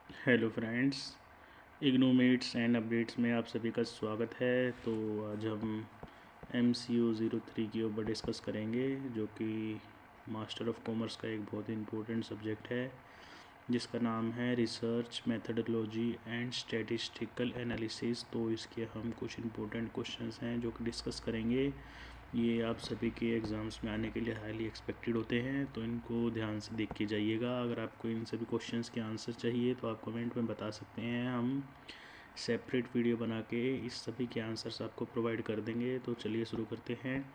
Hello friends, इग्नोमेट्स and updates में आप सभी का स्वागत है। तो आज हम MCO 03 के ऊपर डिस्कस करेंगे, जो कि मास्टर ऑफ कॉमर्स का एक बहुत ही इम्पोर्टेंट सब्जेक्ट है, जिसका नाम है research methodology and statistical analysis. तो इसके हम कुछ इम्पोर्टेंट क्वेश्चंस हैं जो कि डिस्कस करेंगे। ये आप सभी के एग्ज़ाम्स में आने के लिए हाईली एक्सपेक्टेड होते हैं, तो इनको ध्यान से देख के जाइएगा। अगर आपको इन सभी क्वेश्चंस के आंसर चाहिए तो आप कमेंट में बता सकते हैं, हम सेपरेट वीडियो बना के इस सभी के आंसर्स आपको प्रोवाइड कर देंगे। तो चलिए शुरू करते हैं।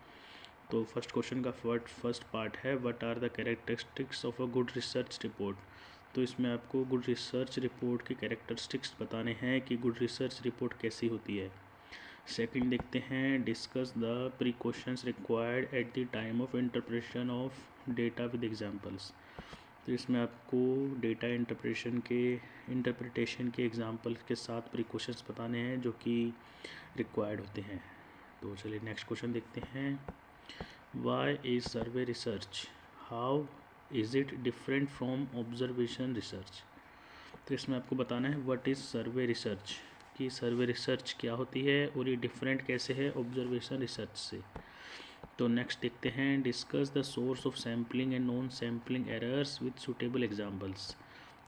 तो फर्स्ट क्वेश्चन का फर्स्ट पार्ट है, what are the characteristics of a good research report. तो इसमें आपको गुड रिसर्च रिपोर्ट के कैरेक्टरिस्टिक्स बताने हैं कि गुड रिसर्च रिपोर्ट कैसी होती है। सेकंड देखते हैं, discuss the precautions required at the time of interpretation of data with examples. तो इसमें आपको डेटा इंटरप्रिटेशन के एग्जांपल्स के साथ प्रिकॉशंस बताने हैं जो कि रिक्वायर्ड होते हैं। तो चलिए नेक्स्ट क्वेश्चन देखते हैं, why is survey research, how is it different from observation research. तो इसमें आपको बताना है व्हाट इज़ सर्वे रिसर्च, कि सर्वे रिसर्च क्या होती है और ये डिफरेंट कैसे है ऑब्जर्वेशन रिसर्च से। तो नेक्स्ट देखते हैं, discuss the source of sampling and non sampling errors with suitable examples.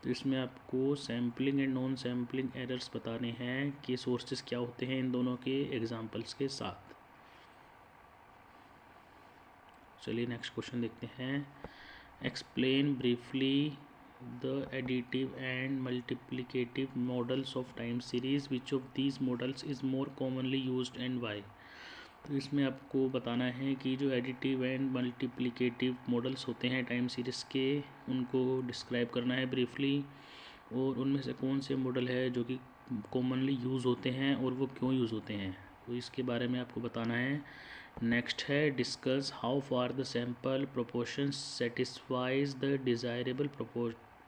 तो इसमें आपको sampling and non sampling errors बताने हैं कि सोर्सेज क्या होते हैं इन दोनों के एग्जांपल्स के साथ। चलिए नेक्स्ट क्वेश्चन देखते हैं, explain briefly the additive and multiplicative models of time series, which of these models is more commonly used and why। तो इसमें आपको बताना है कि जो एडिटिव एंड मल्टीप्लिकेटिव मॉडल्स होते हैं टाइम सीरीज़ के, उनको डिस्क्राइब करना है ब्रीफली, और उनमें से कौन से मॉडल है जो कि कॉमनली यूज़ होते हैं और वो क्यों यूज़ होते हैं, तो इसके बारे में आपको बताना है। नेक्स्ट है, discuss how far the sample proportion satisfies the desirable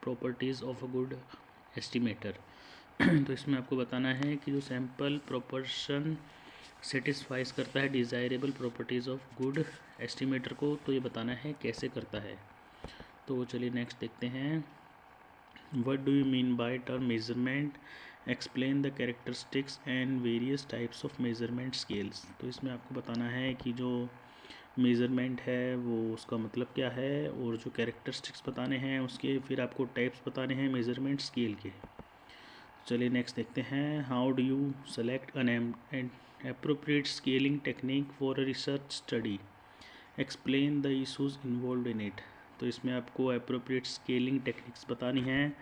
properties of a good estimator. तो इसमें आपको बताना है कि जो सैम्पल प्रोपोर्शन सेटिस्फाइज करता है desirable properties of good estimator को, तो ये बताना है कैसे करता है। तो चलिए नेक्स्ट देखते हैं, what do you mean by term measurement, explain the characteristics and various types of measurement scales. तो इसमें आपको बताना है कि जो मेज़रमेंट है वो उसका मतलब क्या है, और जो कैरेक्टरिस्टिक्स बताने हैं उसके फिर आपको टाइप्स बताने हैं मेज़रमेंट स्केल के। चलिए नेक्स्ट देखते हैं, how do you select N appropriate scaling technique for a research study, explain the issues involve in it. तो इसमें आपको एप्रोप्रिएट स्केलिंग टेक्निक्स बतानी हैं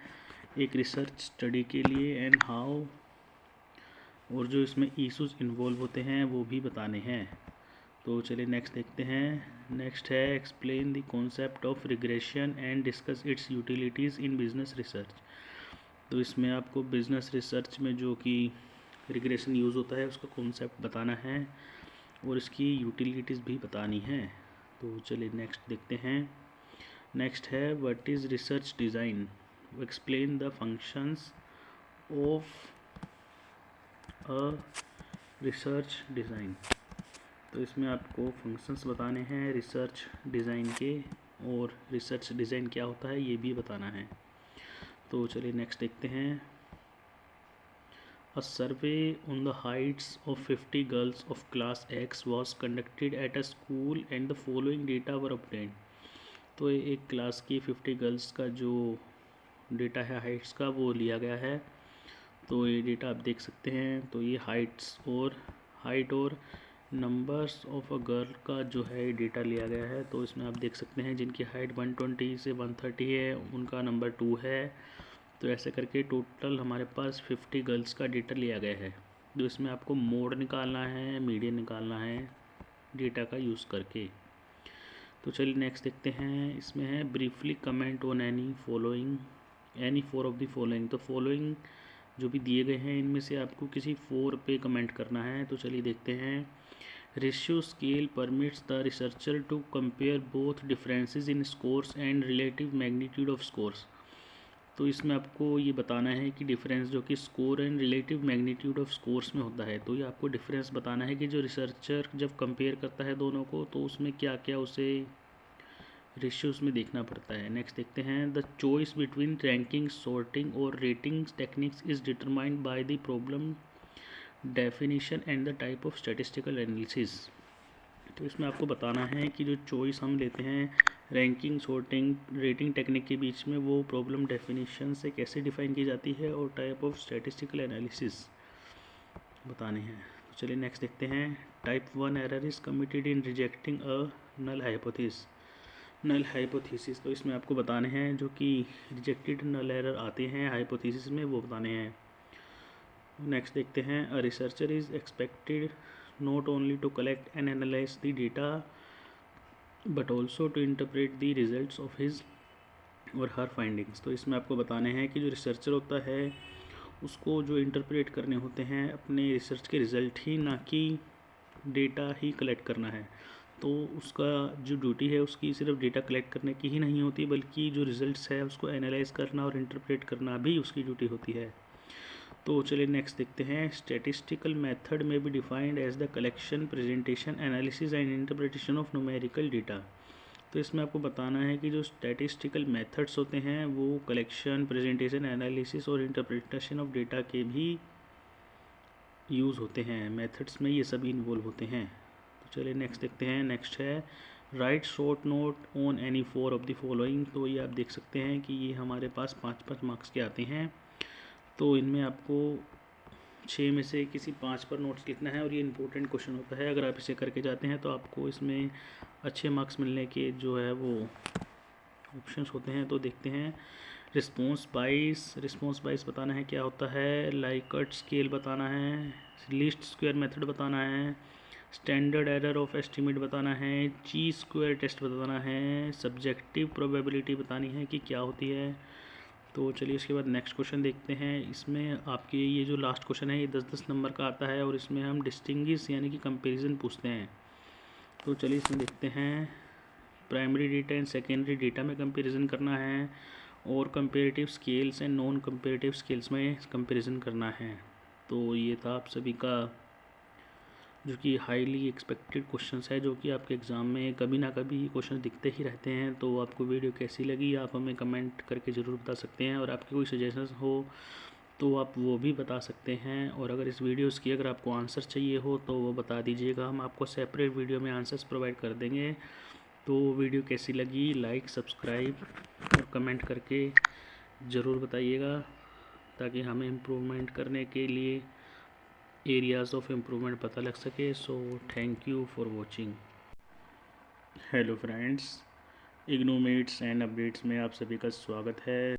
एक रिसर्च स्टडी के लिए, एंड हाउ, और जो इसमें इशूज़ इन्वॉल्व होते हैं वो भी बताने हैं। तो चलिए नेक्स्ट देखते हैं, नेक्स्ट है, explain the concept of regression and discuss it's utilities in business research. तो इसमें आपको बिजनेस रिसर्च में जो कि रिग्रेशन यूज़ होता है उसका कॉन्सेप्ट बताना है और इसकी यूटिलिटीज़ भी बतानी है। तो चलिए नेक्स्ट देखते हैं, नेक्स्ट है, what is research design, explain the functions of a research design. तो इसमें आपको फंक्शंस बताने हैं रिसर्च डिज़ाइन के, और रिसर्च डिज़ाइन क्या होता है ये भी बताना है। तो चलिए नेक्स्ट देखते हैं, a survey on the heights of 50 girls of class X was conducted at a school and the following data were obtained. तो एक क्लास की 50 गर्ल्स का जो डेटा है हाइट्स का वो लिया गया है। तो ये डेटा आप देख सकते हैं। तो ये हाइट और नंबर्स ऑफ अ गर्ल का जो है डेटा लिया गया है। तो इसमें आप देख सकते हैं जिनकी हाइट 120 से 130 है उनका नंबर 2 है। तो ऐसे करके टोटल हमारे पास 50 गर्ल्स का डेटा लिया गया है। तो इसमें आपको मोड निकालना है, मीडियन निकालना है डेटा का यूज़ करके। तो चलिए नेक्स्ट देखते हैं, इसमें है briefly comment on any four of the following. तो फॉलोइंग जो भी दिए गए हैं इनमें से आपको किसी 4 पे कमेंट करना है। तो चलिए देखते हैं, ratio scale permits the researcher to compare both differences in scores and relative magnitude of scores. तो इसमें आपको ये बताना है कि डिफरेंस जो कि score and relative magnitude of scores में होता है। तो ये आपको डिफरेंस बताना है कि जो रिसर्चर जब कंपेयर करता है दोनों को तो उसमें क्या क्या उसे रेशियोज में देखना पड़ता है। नेक्स्ट देखते हैं, the choice between ranking, sorting और rating techniques is determined by the problem definition and the type of statistical analysis. तो इसमें आपको बताना है कि जो चॉइस हम लेते हैं रैंकिंग, सॉर्टिंग, रेटिंग टेक्निक के बीच में, वो प्रॉब्लम डेफिनेशन से कैसे डिफाइन की जाती है और टाइप ऑफ स्टैटिस्टिकल एनालिसिस बताने हैं। तो चलिए नेक्स्ट देखते हैं, type 1 error is committed in rejecting a null hypothesis. तो इसमें आपको बताने हैं जो कि रिजेक्टेड नल एरर आते हैं हाइपोथेसिस में, वो बताने हैं। नेक्स्ट देखते हैं, a researcher is expected not only to collect and analyze the data but also to interpret the results of his or her findings। तो इसमें आपको बताने हैं कि जो रिसर्चर होता है उसको जो इंटरप्रेट करने होते हैं अपने रिसर्च के रिज़ल्ट ही, ना कि डेटा ही कलेक्ट करना है। तो उसका जो ड्यूटी है उसकी सिर्फ डेटा कलेक्ट करने की ही नहीं होती, बल्कि जो रिज़ल्ट्स है उसको एनालाइज करना और इंटरप्रेट करना भी उसकी ड्यूटी होती है। तो चलिए नेक्स्ट देखते हैं, statistical method may be defined as the collection, presentation, analysis and interpretation of numerical data. तो इसमें आपको बताना है कि जो स्टैटिस्टिकल मेथड्स होते हैं वो कलेक्शन, प्रेजेंटेशन, एनालिसिस और इंटरप्रिटेशन ऑफ डेटा के भी यूज़ होते हैं। मेथड्स में ये सभी इन्वॉल्व होते हैं। तो चलिए नेक्स्ट देखते हैं, नेक्स्ट है right short note on any 4 of the following. तो ये आप देख सकते हैं कि ये हमारे पास 5-5 मार्क्स के आते हैं। तो इनमें आपको 6 में से किसी 5 पर नोट्स लिखना है और ये इंपॉर्टेंट क्वेश्चन होता है। अगर आप इसे करके जाते हैं तो आपको इसमें अच्छे मार्क्स मिलने के जो है वो ऑप्शंस होते हैं। तो देखते हैं, रिस्पॉन्स बाइस बताना है क्या होता है, लाइकर्ट स्केल बताना है, लीस्ट स्क्वायर मेथड बताना है, स्टैंडर्ड एरर ऑफ एस्टीमेट बताना है, ची स्क्वायर टेस्ट बताना है, सब्जेक्टिव प्रोबेबिलिटी बतानी है कि क्या होती है। तो चलिए इसके बाद नेक्स्ट क्वेश्चन देखते हैं। इसमें आपके ये जो लास्ट क्वेश्चन है ये 10-10 नंबर का आता है और इसमें हम डिस्टिंग्विश यानी कि कंपैरिजन पूछते हैं। तो चलिए इसमें देखते हैं, primary data and secondary data में कंपैरिजन करना है और comparative scales and non comparative scales में कंपैरिजन करना है। तो ये था आप सभी का जो कि हाईली एक्सपेक्टेड क्वेश्चंस है, जो कि आपके एग्ज़ाम में कभी ना कभी क्वेश्चन दिखते ही रहते हैं। तो आपको वीडियो कैसी लगी आप हमें कमेंट करके ज़रूर बता सकते हैं, और आपके कोई सजेशंस हो तो आप वो भी बता सकते हैं। और अगर इस वीडियोस की अगर आपको आंसर चाहिए हो तो वो बता दीजिएगा, हम आपको सेपरेट वीडियो में आंसर्स प्रोवाइड कर देंगे। तो वीडियो कैसी लगी लाइक, सब्सक्राइब और कमेंट करके ज़रूर बताइएगा, ताकि हमें इम्प्रूवमेंट करने के लिए एरियाज़ ऑफ इम्प्रूवमेंट पता लग सके। So thank you for watching. Hello friends, इग्नोमेट्स एंड अपडेट्स में आप सभी का स्वागत है।